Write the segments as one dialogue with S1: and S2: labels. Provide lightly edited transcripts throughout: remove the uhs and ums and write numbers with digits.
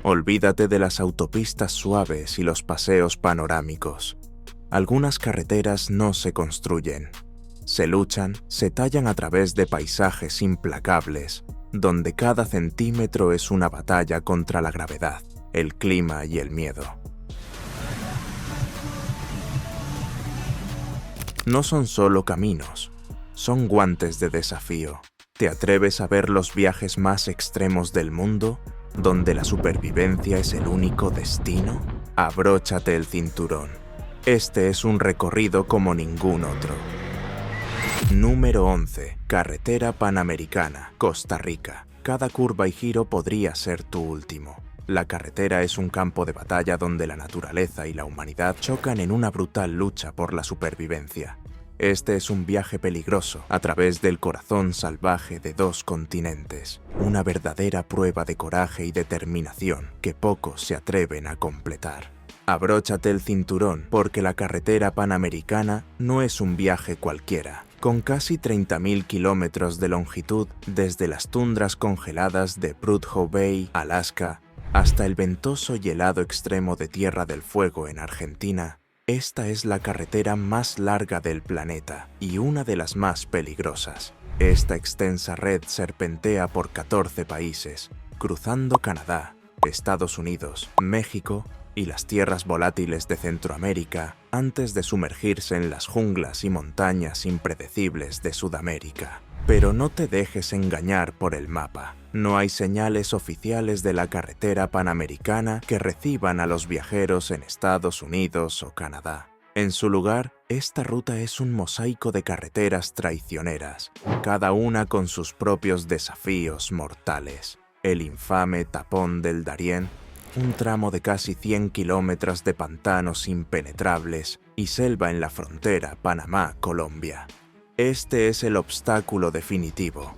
S1: Olvídate de las autopistas suaves y los paseos panorámicos. Algunas carreteras no se construyen. Se luchan, se tallan a través de paisajes implacables, donde cada centímetro es una batalla contra la gravedad, el clima y el miedo. No son solo caminos, son guantes de desafío. ¿Te atreves a ver los viajes más extremos del mundo, donde la supervivencia es el único destino? Abróchate el cinturón. Este es un recorrido como ningún otro. Número 11. Carretera Panamericana, Costa Rica. Cada curva y giro podría ser tu último. La carretera es un campo de batalla donde la naturaleza y la humanidad chocan en una brutal lucha por la supervivencia. Este es un viaje peligroso a través del corazón salvaje de dos continentes, una verdadera prueba de coraje y determinación que pocos se atreven a completar. Abróchate el cinturón porque la carretera panamericana no es un viaje cualquiera. Con casi 30.000 kilómetros de longitud desde las tundras congeladas de Prudhoe Bay, Alaska, hasta el ventoso y helado extremo de Tierra del Fuego en Argentina, esta es la carretera más larga del planeta y una de las más peligrosas. Esta extensa red serpentea por 14 países, cruzando Canadá, Estados Unidos, México y las tierras volátiles de Centroamérica antes de sumergirse en las junglas y montañas impredecibles de Sudamérica. Pero no te dejes engañar por el mapa. No hay señales oficiales de la carretera panamericana que reciban a los viajeros en Estados Unidos o Canadá. En su lugar, esta ruta es un mosaico de carreteras traicioneras, cada una con sus propios desafíos mortales. El infame Tapón del Darién, un tramo de casi 100 kilómetros de pantanos impenetrables y selva en la frontera Panamá-Colombia. Este es el obstáculo definitivo.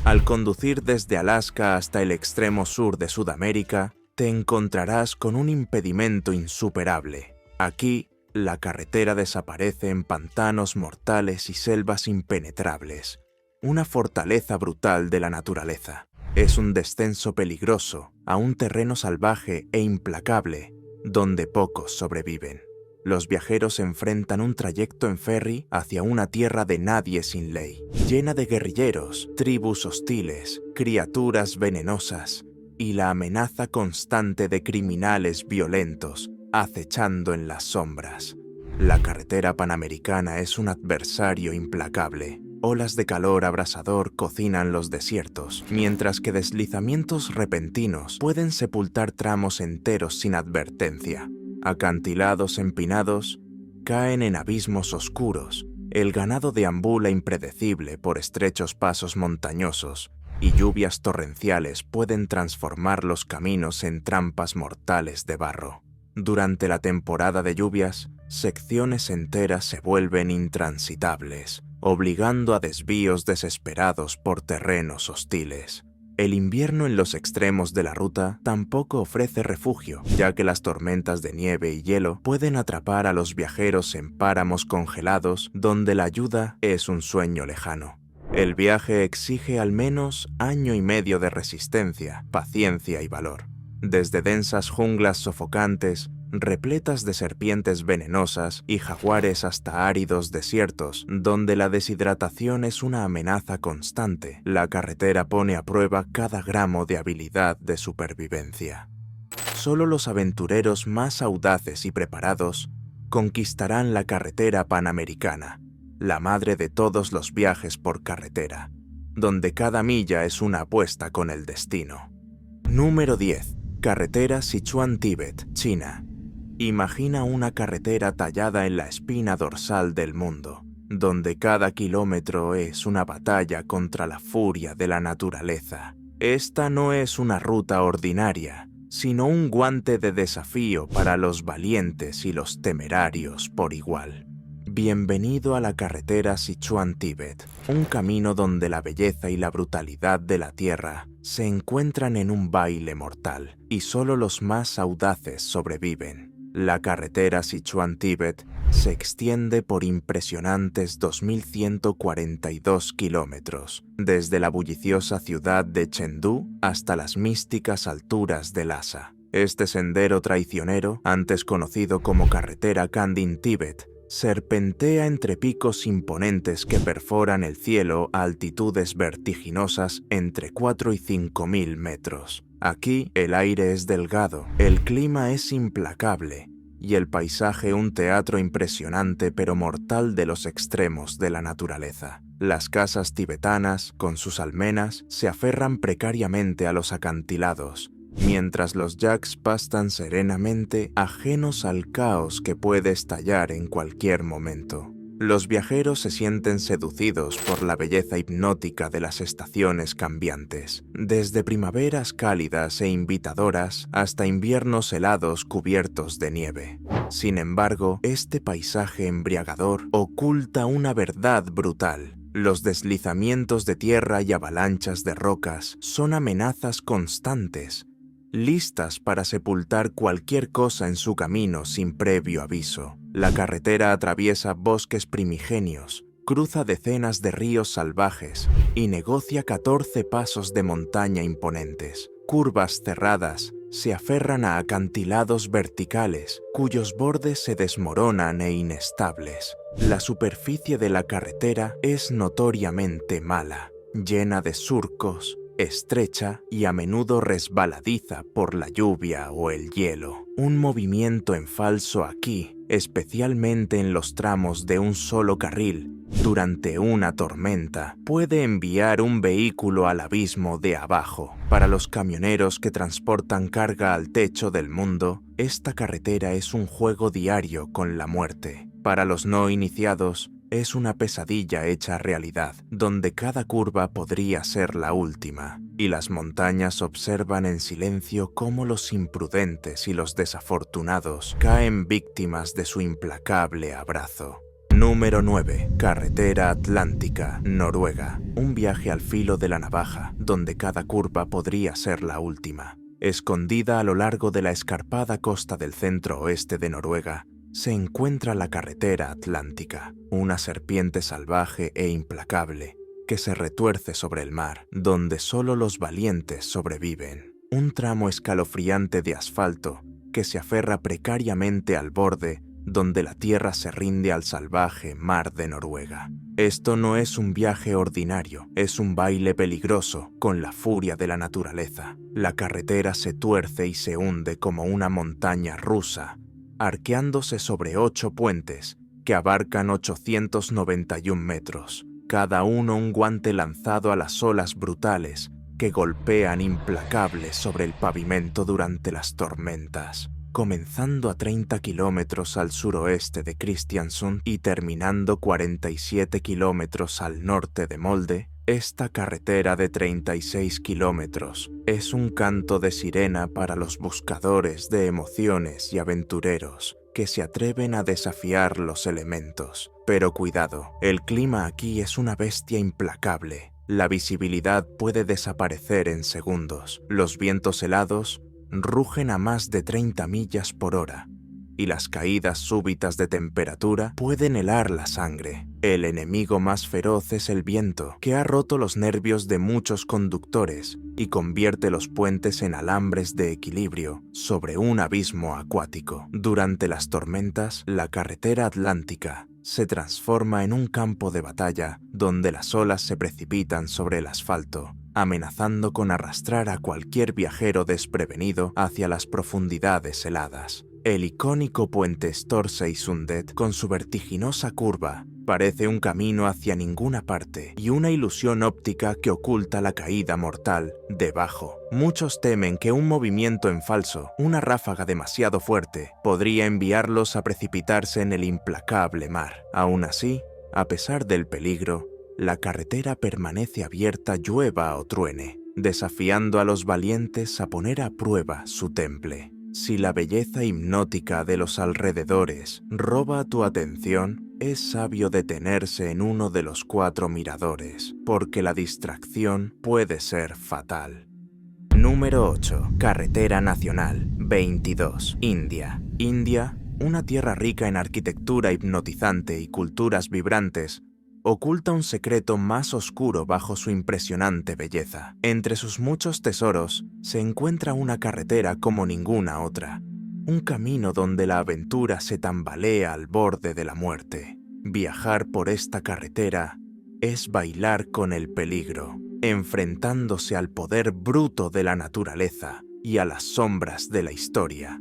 S1: Al conducir desde Alaska hasta el extremo sur de Sudamérica, te encontrarás con un impedimento insuperable. Aquí, la carretera desaparece en pantanos mortales y selvas impenetrables. Una fortaleza brutal de la naturaleza. Es un descenso peligroso a un terreno salvaje e implacable, donde pocos sobreviven. Los viajeros enfrentan un trayecto en ferry hacia una tierra de nadie sin ley, llena de guerrilleros, tribus hostiles, criaturas venenosas y la amenaza constante de criminales violentos acechando en las sombras. La carretera panamericana es un adversario implacable. Olas de calor abrasador cocinan los desiertos, mientras que deslizamientos repentinos pueden sepultar tramos enteros sin advertencia. Acantilados empinados caen en abismos oscuros, el ganado deambula impredecible por estrechos pasos montañosos y lluvias torrenciales pueden transformar los caminos en trampas mortales de barro. Durante la temporada de lluvias, secciones enteras se vuelven intransitables, obligando a desvíos desesperados por terrenos hostiles. El invierno en los extremos de la ruta tampoco ofrece refugio, ya que las tormentas de nieve y hielo pueden atrapar a los viajeros en páramos congelados donde la ayuda es un sueño lejano. El viaje exige al menos 1 año y medio de resistencia, paciencia y valor. Desde densas junglas sofocantes, repletas de serpientes venenosas y jaguares hasta áridos desiertos, donde la deshidratación es una amenaza constante, la carretera pone a prueba cada gramo de habilidad de supervivencia. Solo los aventureros más audaces y preparados conquistarán la carretera panamericana, la madre de todos los viajes por carretera, donde cada milla es una apuesta con el destino. Número 10. Carretera Sichuan-Tíbet, China. Imagina una carretera tallada en la espina dorsal del mundo, donde cada kilómetro es una batalla contra la furia de la naturaleza. Esta no es una ruta ordinaria, sino un guante de desafío para los valientes y los temerarios por igual. Bienvenido a la carretera Sichuan-Tíbet, un camino donde la belleza y la brutalidad de la tierra se encuentran en un baile mortal, y solo los más audaces sobreviven. La carretera Sichuan-Tíbet se extiende por impresionantes 2.142 kilómetros, desde la bulliciosa ciudad de Chengdu hasta las místicas alturas de Lhasa. Este sendero traicionero, antes conocido como carretera Kandin-Tíbet, serpentea entre picos imponentes que perforan el cielo a altitudes vertiginosas entre 4 y 5.000 metros. Aquí el aire es delgado, el clima es implacable y el paisaje un teatro impresionante pero mortal de los extremos de la naturaleza. Las casas tibetanas, con sus almenas, se aferran precariamente a los acantilados, mientras los yaks pastan serenamente, ajenos al caos que puede estallar en cualquier momento. Los viajeros se sienten seducidos por la belleza hipnótica de las estaciones cambiantes, desde primaveras cálidas e invitadoras hasta inviernos helados cubiertos de nieve. Sin embargo, este paisaje embriagador oculta una verdad brutal. Los deslizamientos de tierra y avalanchas de rocas son amenazas constantes, listas para sepultar cualquier cosa en su camino sin previo aviso. La carretera atraviesa bosques primigenios, cruza decenas de ríos salvajes y negocia 14 pasos de montaña imponentes. Curvas cerradas se aferran a acantilados verticales, cuyos bordes se desmoronan e inestables. La superficie de la carretera es notoriamente mala, llena de surcos, estrecha y a menudo resbaladiza por la lluvia o el hielo. Un movimiento en falso aquí, especialmente en los tramos de un solo carril, durante una tormenta, puede enviar un vehículo al abismo de abajo. Para los camioneros que transportan carga al techo del mundo, esta carretera es un juego diario con la muerte. Para los no iniciados, es una pesadilla hecha realidad, donde cada curva podría ser la última, y las montañas observan en silencio cómo los imprudentes y los desafortunados caen víctimas de su implacable abrazo. Número 9. Carretera Atlántica, Noruega. Un viaje al filo de la navaja, donde cada curva podría ser la última. Escondida a lo largo de la escarpada costa del centro-oeste de Noruega, se encuentra la carretera Atlántica, una serpiente salvaje e implacable que se retuerce sobre el mar, donde solo los valientes sobreviven. Un tramo escalofriante de asfalto que se aferra precariamente al borde, donde la tierra se rinde al salvaje mar de Noruega. Esto no es un viaje ordinario, es un baile peligroso con la furia de la naturaleza. La carretera se tuerce y se hunde como una montaña rusa, arqueándose sobre 8 puentes que abarcan 891 metros, cada uno un guante lanzado a las olas brutales que golpean implacables sobre el pavimento durante las tormentas, comenzando a 30 kilómetros al suroeste de Kristiansund y terminando 47 kilómetros al norte de Molde. Esta carretera de 36 kilómetros es un canto de sirena para los buscadores de emociones y aventureros que se atreven a desafiar los elementos. Pero cuidado, el clima aquí es una bestia implacable. La visibilidad puede desaparecer en segundos. Los vientos helados rugen a más de 30 millas por hora y las caídas súbitas de temperatura pueden helar la sangre. El enemigo más feroz es el viento, que ha roto los nervios de muchos conductores y convierte los puentes en alambres de equilibrio sobre un abismo acuático. Durante las tormentas, la carretera atlántica se transforma en un campo de batalla donde las olas se precipitan sobre el asfalto, amenazando con arrastrar a cualquier viajero desprevenido hacia las profundidades heladas. El icónico puente Storseisundet, con su vertiginosa curva, parece un camino hacia ninguna parte y una ilusión óptica que oculta la caída mortal debajo. Muchos temen que un movimiento en falso, una ráfaga demasiado fuerte, podría enviarlos a precipitarse en el implacable mar. Aún así, a pesar del peligro, la carretera permanece abierta llueva o truene, desafiando a los valientes a poner a prueba su temple. Si la belleza hipnótica de los alrededores roba tu atención, es sabio detenerse en uno de los 4 miradores, porque la distracción puede ser fatal. Número 8. Carretera Nacional 22. India. India, una tierra rica en arquitectura hipnotizante y culturas vibrantes, oculta un secreto más oscuro bajo su impresionante belleza. Entre sus muchos tesoros se encuentra una carretera como ninguna otra, un camino donde la aventura se tambalea al borde de la muerte. Viajar por esta carretera es bailar con el peligro, enfrentándose al poder bruto de la naturaleza y a las sombras de la historia.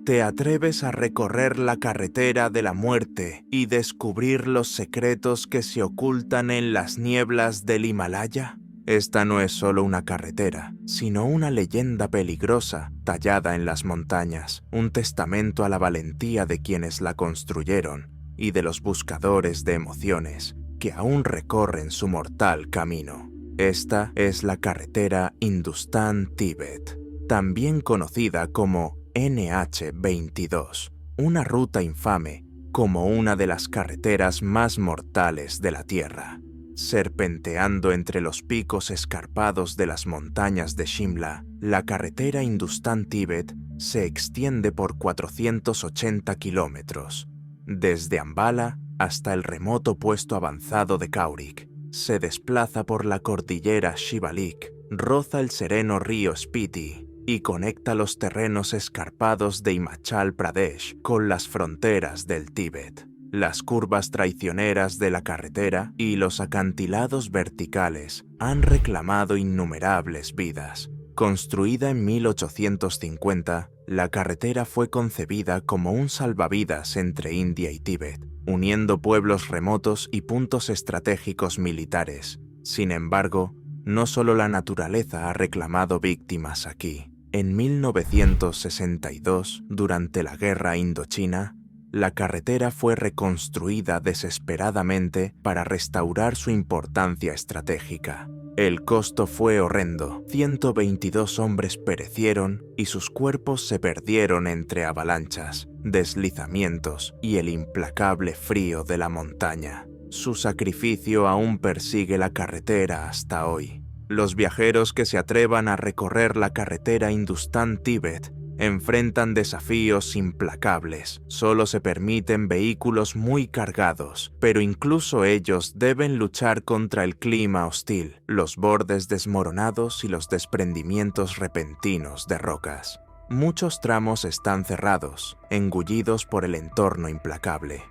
S1: ¿Te atreves a recorrer la carretera de la muerte y descubrir los secretos que se ocultan en las nieblas del Himalaya? Esta no es solo una carretera, sino una leyenda peligrosa tallada en las montañas, un testamento a la valentía de quienes la construyeron y de los buscadores de emociones que aún recorren su mortal camino. Esta es la carretera Hindustán-Tíbet, también conocida como NH22, una ruta infame como una de las carreteras más mortales de la Tierra. Serpenteando entre los picos escarpados de las montañas de Shimla, la carretera Hindustán-Tíbet se extiende por 480 kilómetros, desde Ambala hasta el remoto puesto avanzado de Kaurik. Se desplaza por la cordillera Shivalik, roza el sereno río Spiti y conecta los terrenos escarpados de Himachal Pradesh con las fronteras del Tíbet. Las curvas traicioneras de la carretera y los acantilados verticales han reclamado innumerables vidas. Construida en 1850, la carretera fue concebida como un salvavidas entre India y Tíbet, uniendo pueblos remotos y puntos estratégicos militares. Sin embargo, no solo la naturaleza ha reclamado víctimas aquí. En 1962, durante la Guerra Indochina, la carretera fue reconstruida desesperadamente para restaurar su importancia estratégica. El costo fue horrendo. 122 hombres perecieron y sus cuerpos se perdieron entre avalanchas, deslizamientos y el implacable frío de la montaña. Su sacrificio aún persigue la carretera hasta hoy. Los viajeros que se atrevan a recorrer la carretera Hindustán-Tíbet enfrentan desafíos implacables. Solo se permiten vehículos muy cargados, pero incluso ellos deben luchar contra el clima hostil, los bordes desmoronados y los desprendimientos repentinos de rocas. Muchos tramos están cerrados, engullidos por el entorno implacable.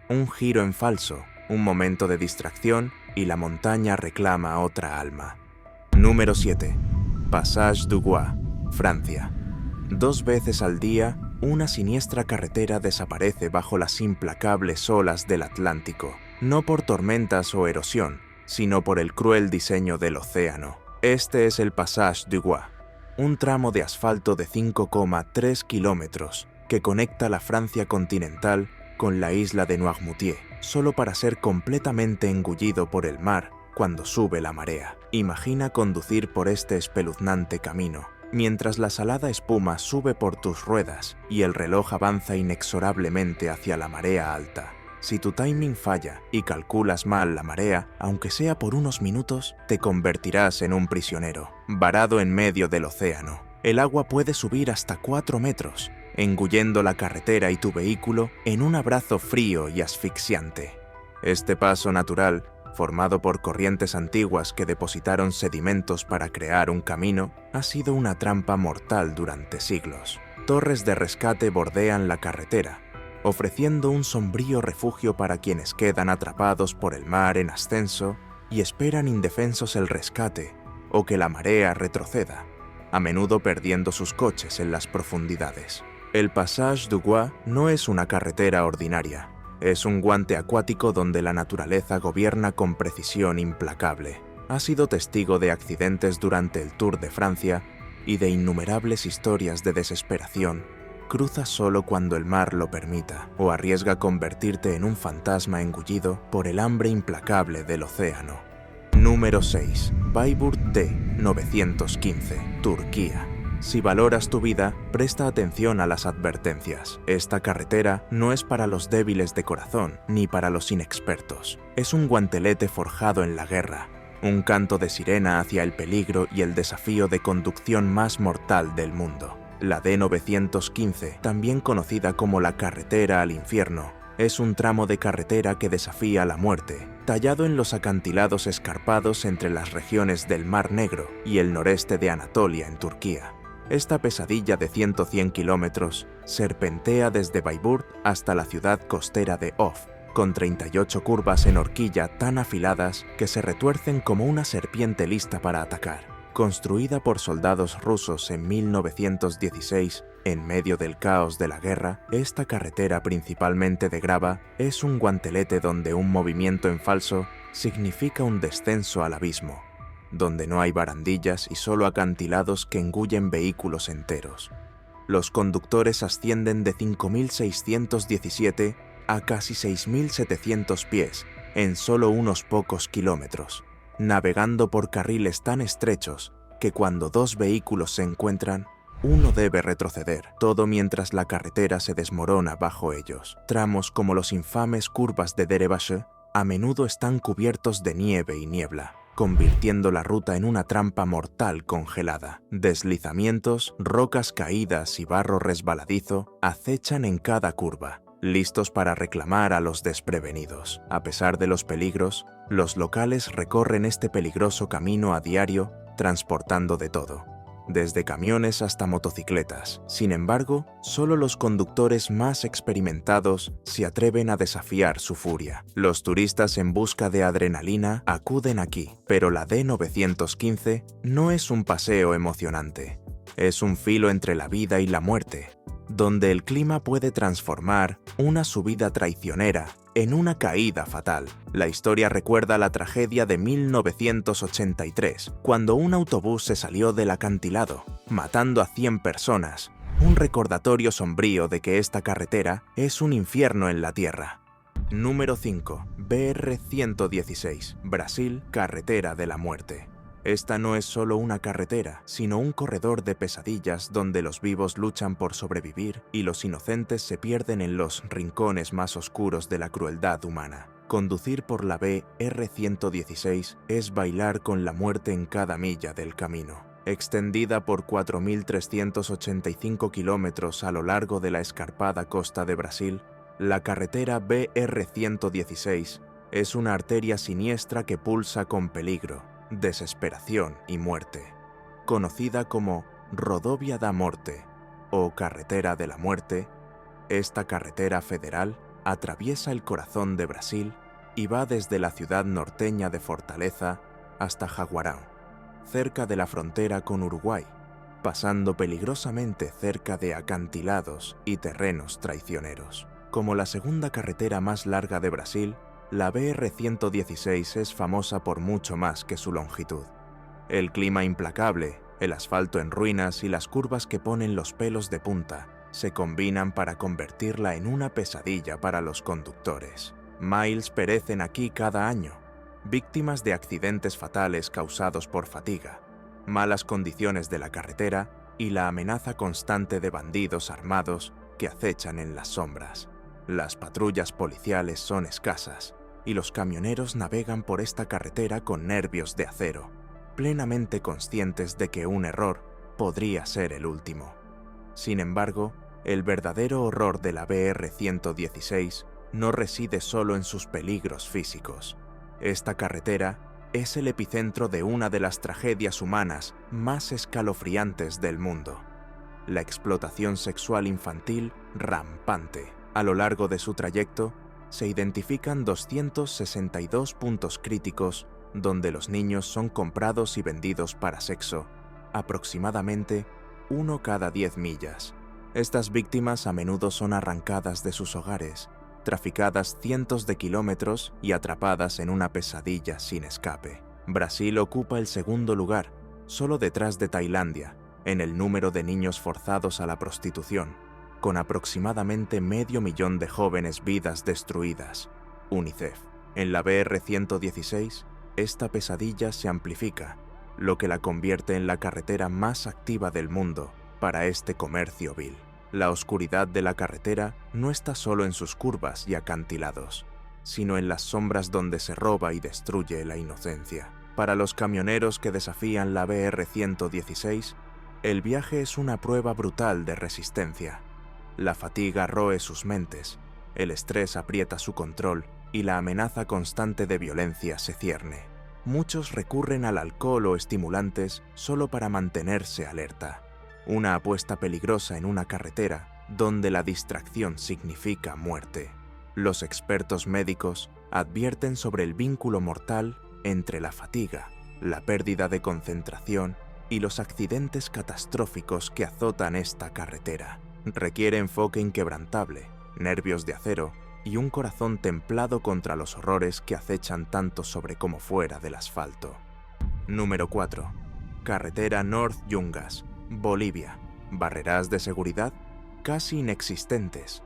S1: Un giro en falso, un momento de distracción y la montaña reclama otra alma. Número 7. Passage du Gois, Francia. 2 veces al día, una siniestra carretera desaparece bajo las implacables olas del Atlántico, no por tormentas o erosión, sino por el cruel diseño del océano. Este es el Passage du Gois, un tramo de asfalto de 5,3 kilómetros que conecta la Francia continental con la isla de Noirmoutier, solo para ser completamente engullido por el mar cuando sube la marea. Imagina conducir por este espeluznante camino, mientras la salada espuma sube por tus ruedas y el reloj avanza inexorablemente hacia la marea alta. Si tu timing falla y calculas mal la marea, aunque sea por unos minutos, te convertirás en un prisionero, varado en medio del océano. El agua puede subir hasta 4 metros, engullendo la carretera y tu vehículo en un abrazo frío y asfixiante. Este paso natural, formado por corrientes antiguas que depositaron sedimentos para crear un camino, ha sido una trampa mortal durante siglos. Torres de rescate bordean la carretera, ofreciendo un sombrío refugio para quienes quedan atrapados por el mar en ascenso y esperan indefensos el rescate o que la marea retroceda, a menudo perdiendo sus coches en las profundidades. El Passage du Gois no es una carretera ordinaria. Es un guante acuático donde la naturaleza gobierna con precisión implacable. Ha sido testigo de accidentes durante el Tour de Francia y de innumerables historias de desesperación. Cruza solo cuando el mar lo permita, o arriesga convertirte en un fantasma engullido por el hambre implacable del océano. Número 6. Bayburt D. 915, Turquía. Si valoras tu vida, presta atención a las advertencias. Esta carretera no es para los débiles de corazón, ni para los inexpertos. Es un guantelete forjado en la guerra, un canto de sirena hacia el peligro y el desafío de conducción más mortal del mundo. La D915, también conocida como la carretera al infierno, Es un tramo de carretera que desafía la muerte, tallado en los acantilados escarpados entre las regiones del Mar Negro y el noreste de Anatolia en Turquía. Esta pesadilla de 100 kilómetros serpentea desde Bayburt hasta la ciudad costera de Of, con 38 curvas en horquilla tan afiladas que se retuercen como una serpiente lista para atacar. Construida por soldados rusos en 1916, en medio del caos de la guerra, esta carretera principalmente de grava es un guantelete donde un movimiento en falso significa un descenso al abismo, donde no hay barandillas y solo acantilados que engullen vehículos enteros. Los conductores ascienden de 5.617 a casi 6.700 pies en solo unos pocos kilómetros, navegando por carriles tan estrechos que cuando dos vehículos se encuentran, uno debe retroceder, todo mientras la carretera se desmorona bajo ellos. Tramos como los infames curvas de Derebaşı a menudo están cubiertos de nieve y niebla, convirtiendo la ruta en una trampa mortal congelada. Deslizamientos, rocas caídas y barro resbaladizo acechan en cada curva, listos para reclamar a los desprevenidos. A pesar de los peligros, los locales recorren este peligroso camino a diario, transportando de todo, desde camiones hasta motocicletas. Sin embargo, solo los conductores más experimentados se atreven a desafiar su furia. Los turistas en busca de adrenalina acuden aquí, pero la D915 no es un paseo emocionante. Es un filo entre la vida y la muerte, donde el clima puede transformar una subida traicionera en una caída fatal. La historia recuerda la tragedia de 1983, cuando un autobús se salió del acantilado, matando a 100 personas, un recordatorio sombrío de que esta carretera es un infierno en la tierra. Número 5. BR-116, Brasil, carretera de la muerte. Esta no es solo una carretera, sino un corredor de pesadillas donde los vivos luchan por sobrevivir y los inocentes se pierden en los rincones más oscuros de la crueldad humana. Conducir por la BR-116 es bailar con la muerte en cada milla del camino. Extendida por 4.385 kilómetros a lo largo de la escarpada costa de Brasil, la carretera BR-116 es una arteria siniestra que pulsa con peligro, desesperación y muerte. Conocida como Rodovia da Morte o Carretera de la Muerte, esta carretera federal atraviesa el corazón de Brasil y va desde la ciudad norteña de Fortaleza hasta Jaguarão, cerca de la frontera con Uruguay, pasando peligrosamente cerca de acantilados y terrenos traicioneros. Como la segunda carretera más larga de Brasil, la BR-116 es famosa por mucho más que su longitud. El clima implacable, el asfalto en ruinas y las curvas que ponen los pelos de punta se combinan para convertirla en una pesadilla para los conductores. Miles perecen aquí cada año, víctimas de accidentes fatales causados por fatiga, malas condiciones de la carretera y la amenaza constante de bandidos armados que acechan en las sombras. Las patrullas policiales son escasas y los camioneros navegan por esta carretera con nervios de acero, plenamente conscientes de que un error podría ser el último. Sin embargo, el verdadero horror de la BR-116 no reside solo en sus peligros físicos. Esta carretera es el epicentro de una de las tragedias humanas más escalofriantes del mundo: la explotación sexual infantil rampante. A lo largo de su trayecto, se identifican 262 puntos críticos donde los niños son comprados y vendidos para sexo, aproximadamente 1 cada 10 millas. Estas víctimas a menudo son arrancadas de sus hogares, traficadas cientos de kilómetros y atrapadas en una pesadilla sin escape. Brasil ocupa el segundo lugar, solo detrás de Tailandia, en el número de niños forzados a la prostitución, con aproximadamente 500.000 de jóvenes vidas destruidas. UNICEF. En la BR-116, esta pesadilla se amplifica, lo que la convierte en la carretera más activa del mundo para este comercio vil. La oscuridad de la carretera no está solo en sus curvas y acantilados, sino en las sombras donde se roba y destruye la inocencia. Para los camioneros que desafían la BR-116, el viaje es una prueba brutal de resistencia. La fatiga roe sus mentes, El estrés aprieta su control y la amenaza constante de violencia se cierne. Muchos recurren al alcohol o estimulantes solo para mantenerse alerta. Una apuesta peligrosa en una carretera donde la distracción significa muerte. Los expertos médicos advierten sobre el vínculo mortal entre la fatiga, la pérdida de concentración y los accidentes catastróficos que azotan esta carretera. Requiere enfoque inquebrantable, nervios de acero y un corazón templado contra los horrores que acechan tanto sobre como fuera del asfalto. Número 4. Carretera North Yungas, Bolivia. Barreras de seguridad casi inexistentes.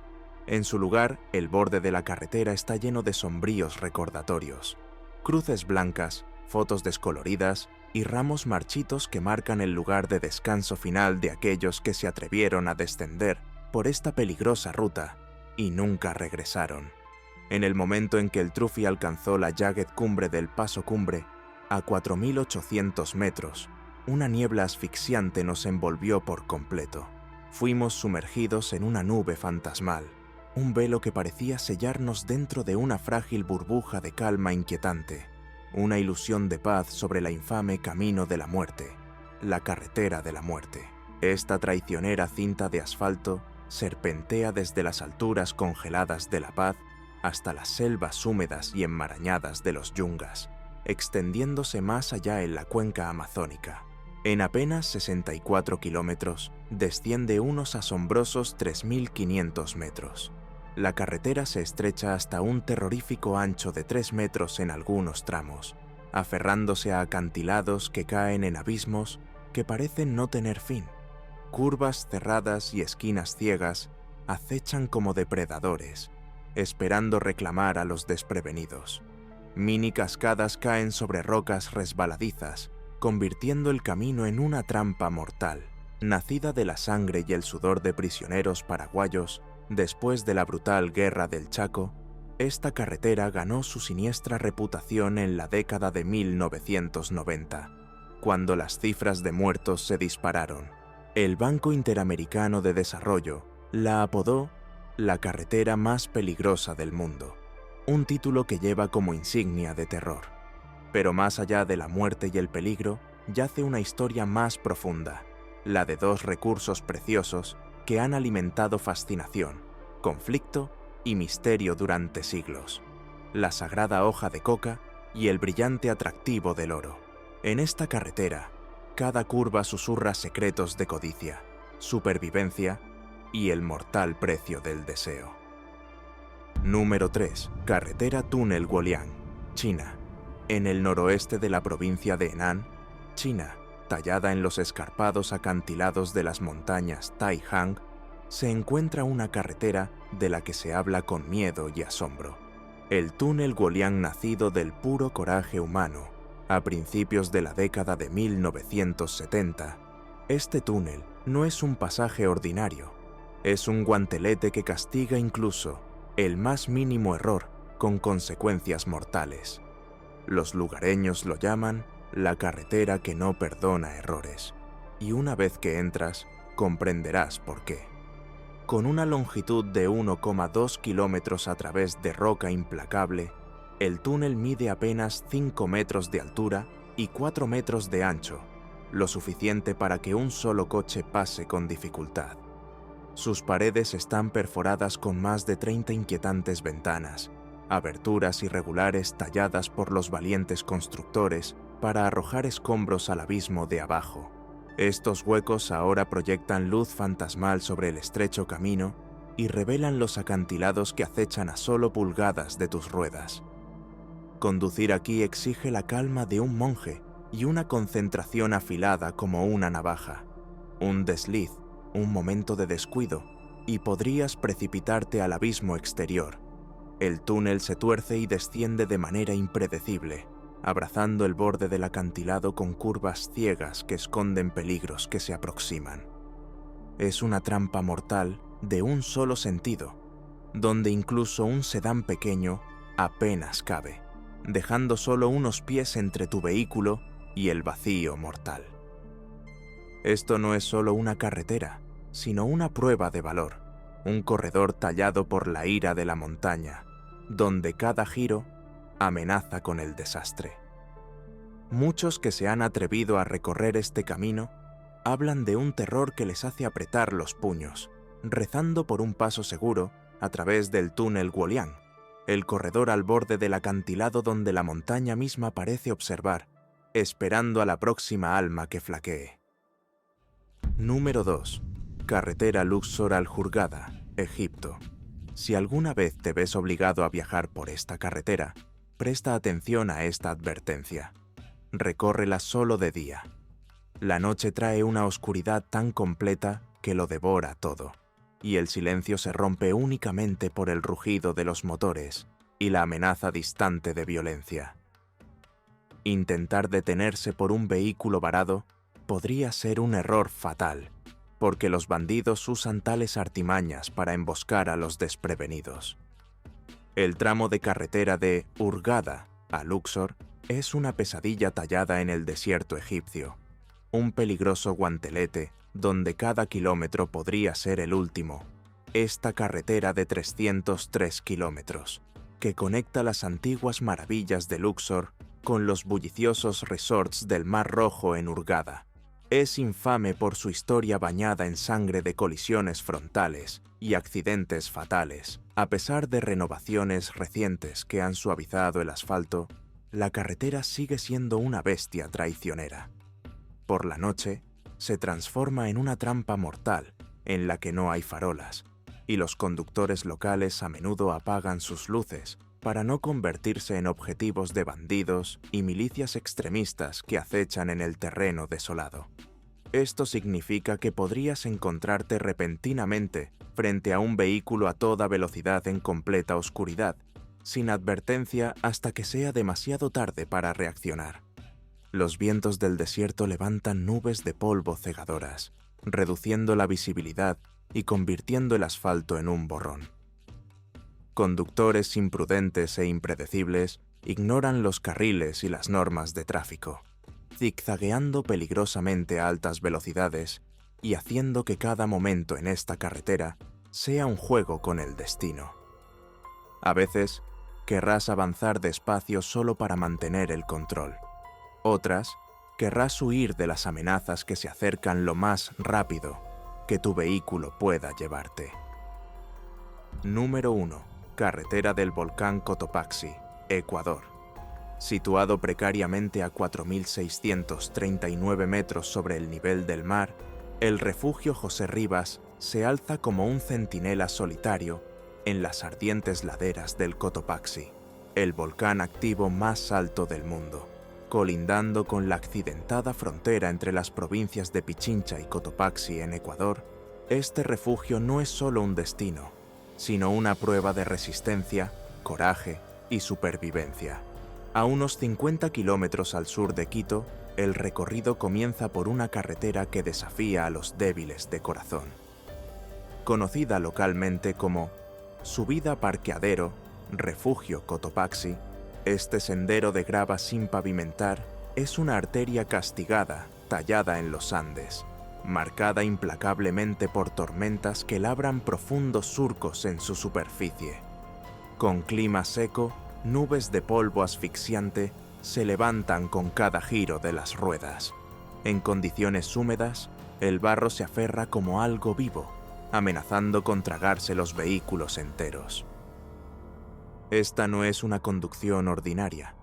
S1: En su lugar, el borde de la carretera está lleno de sombríos recordatorios. Cruces blancas, fotos descoloridas y ramos marchitos que marcan el lugar de descanso final de aquellos que se atrevieron a descender por esta peligrosa ruta y nunca regresaron. En el momento en que el Trophy alcanzó la jagged cumbre del Paso Cumbre, a 4.800 metros, una niebla asfixiante nos envolvió por completo. Fuimos sumergidos en una nube fantasmal, un velo que parecía sellarnos dentro de una frágil burbuja de calma inquietante, una ilusión de paz sobre la infame camino de la muerte, la carretera de la muerte. Esta traicionera cinta de asfalto serpentea desde las alturas congeladas de La Paz hasta las selvas húmedas y enmarañadas de los Yungas, extendiéndose más allá en la cuenca amazónica. En apenas 64 kilómetros, desciende unos asombrosos 3.500 metros. La carretera se estrecha hasta un terrorífico ancho de 3 metros en algunos tramos, aferrándose a acantilados que caen en abismos que parecen no tener fin. Curvas cerradas y esquinas ciegas acechan como depredadores, esperando reclamar a los desprevenidos. Mini cascadas caen sobre rocas resbaladizas, convirtiendo el camino en una trampa mortal, nacida de la sangre y el sudor de prisioneros paraguayos. Después de la brutal Guerra del Chaco, esta carretera ganó su siniestra reputación en la década de 1990, cuando las cifras de muertos se dispararon. El Banco Interamericano de Desarrollo la apodó la carretera más peligrosa del mundo, un título que lleva como insignia de terror. Pero más allá de la muerte y el peligro, yace una historia más profunda, la de dos recursos preciosos que han alimentado fascinación, conflicto y misterio durante siglos: la sagrada hoja de coca y el brillante atractivo del oro. En esta carretera, cada curva susurra secretos de codicia, supervivencia y el mortal precio del deseo. Número 3. Carretera Túnel Guoliang, China. En el noroeste de la provincia de Henan, China, tallada en los escarpados acantilados de las montañas Taihang, se encuentra una carretera de la que se habla con miedo y asombro. El túnel Guoliang, nacido del puro coraje humano a principios de la década de 1970. Este túnel no es un pasaje ordinario, es un guantelete que castiga incluso el más mínimo error con consecuencias mortales. Los lugareños lo llaman la carretera que no perdona errores, y una vez que entras, comprenderás por qué. Con una longitud de 1,2 kilómetros a través de roca implacable, el túnel mide apenas 5 metros de altura y 4 metros de ancho, lo suficiente para que un solo coche pase con dificultad. Sus paredes están perforadas con más de 30 inquietantes ventanas, aberturas irregulares talladas por los valientes constructores para arrojar escombros al abismo de abajo. Estos huecos ahora proyectan luz fantasmal sobre el estrecho camino y revelan los acantilados que acechan a solo pulgadas de tus ruedas. Conducir aquí exige la calma de un monje y una concentración afilada como una navaja. Un desliz, un momento de descuido, y podrías precipitarte al abismo exterior. El túnel se tuerce y desciende de manera impredecible, abrazando el borde del acantilado con curvas ciegas que esconden peligros que se aproximan. Es una trampa mortal de un solo sentido, donde incluso un sedán pequeño apenas cabe, dejando solo unos pies entre tu vehículo y el vacío mortal. Esto no es solo una carretera, sino una prueba de valor. un corredor tallado por la ira de la montaña, donde cada giro amenaza con el desastre. Muchos que se han atrevido a recorrer este camino hablan de un terror que les hace apretar los puños, rezando por un paso seguro a través del túnel Wuoliang, el corredor al borde del acantilado donde la montaña misma parece observar, esperando a la próxima alma que flaquee. Número 2. Carretera Luxor al Hurghada, Egipto. Si alguna vez te ves obligado a viajar por esta carretera, presta atención a esta advertencia. Recórrela solo de día. La noche trae una oscuridad tan completa que lo devora todo, y el silencio se rompe únicamente por el rugido de los motores y la amenaza distante de violencia. Intentar detenerse por un vehículo varado podría ser un error fatal, porque los bandidos usan tales artimañas para emboscar a los desprevenidos. El tramo de carretera de Hurghada a Luxor es una pesadilla tallada en el desierto egipcio, un peligroso guantelete donde cada kilómetro podría ser el último. Esta carretera de 303 kilómetros, que conecta las antiguas maravillas de Luxor con los bulliciosos resorts del Mar Rojo en Hurghada, es infame por su historia bañada en sangre de colisiones frontales y accidentes fatales. A pesar de renovaciones recientes que han suavizado el asfalto, la carretera sigue siendo una bestia traicionera. Por la noche, se transforma en una trampa mortal en la que no hay farolas, y los conductores locales a menudo apagan sus luces para no convertirse en objetivos de bandidos y milicias extremistas que acechan en el terreno desolado. Esto significa que podrías encontrarte repentinamente frente a un vehículo a toda velocidad en completa oscuridad, sin advertencia hasta que sea demasiado tarde para reaccionar. Los vientos del desierto levantan nubes de polvo cegadoras, reduciendo la visibilidad y convirtiendo el asfalto en un borrón. Conductores imprudentes e impredecibles ignoran los carriles y las normas de tráfico, zigzagueando peligrosamente a altas velocidades y haciendo que cada momento en esta carretera sea un juego con el destino. A veces, querrás avanzar despacio solo para mantener el control. Otras, querrás huir de las amenazas que se acercan lo más rápido que tu vehículo pueda llevarte. Número 1. Carretera del volcán Cotopaxi, Ecuador. Situado precariamente a 4.639 metros sobre el nivel del mar, el refugio José Rivas se alza como un centinela solitario en las ardientes laderas del Cotopaxi, el volcán activo más alto del mundo. Colindando con la accidentada frontera entre las provincias de Pichincha y Cotopaxi en Ecuador, este refugio no es solo un destino, sino una prueba de resistencia, coraje y supervivencia. A unos 50 kilómetros al sur de Quito, el recorrido comienza por una carretera que desafía a los débiles de corazón. Conocida localmente como Subida Parqueadero, Refugio Cotopaxi, este sendero de grava sin pavimentar es una arteria castigada, tallada en los Andes, marcada implacablemente por tormentas que labran profundos surcos en su superficie. Con clima seco, nubes de polvo asfixiante se levantan con cada giro de las ruedas. En condiciones húmedas, el barro se aferra como algo vivo, amenazando con tragarse los vehículos enteros. Esta no es una conducción ordinaria.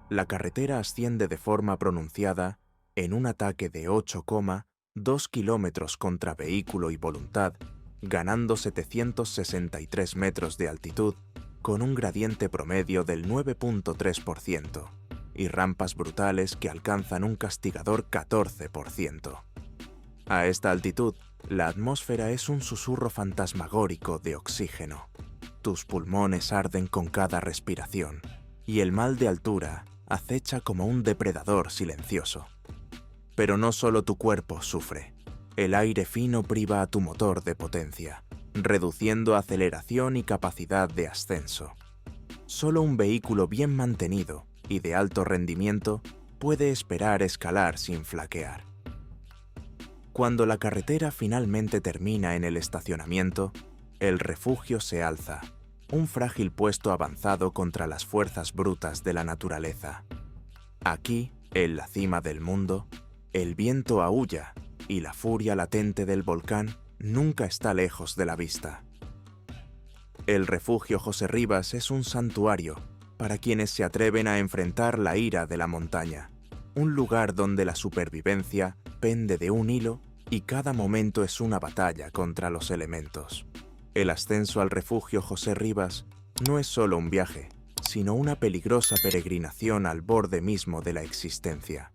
S1: La carretera asciende de forma pronunciada en un ataque de 8,2 kilómetros contra vehículo y voluntad, ganando 763 metros de altitud con un gradiente promedio del 9,3% y rampas brutales que alcanzan un castigador 14%. A esta altitud, la atmósfera es un susurro fantasmagórico de oxígeno. Tus pulmones arden con cada respiración, y el mal de altura acecha como un depredador silencioso. Pero no solo tu cuerpo sufre. El aire fino priva a tu motor de potencia, reduciendo aceleración y capacidad de ascenso. Solo un vehículo bien mantenido y de alto rendimiento puede esperar escalar sin flaquear. Cuando la carretera finalmente termina en el estacionamiento, El refugio se alza, un frágil puesto avanzado contra las fuerzas brutas de la naturaleza. Aquí, en la cima del mundo, el viento aúlla y la furia latente del volcán nunca está lejos de la vista. El refugio José Rivas es un santuario para quienes se atreven a enfrentar la ira de la montaña, un lugar donde la supervivencia pende de un hilo y cada momento es una batalla contra los elementos. El ascenso al refugio José Rivas no es solo un viaje, sino una peligrosa peregrinación al borde mismo de la existencia.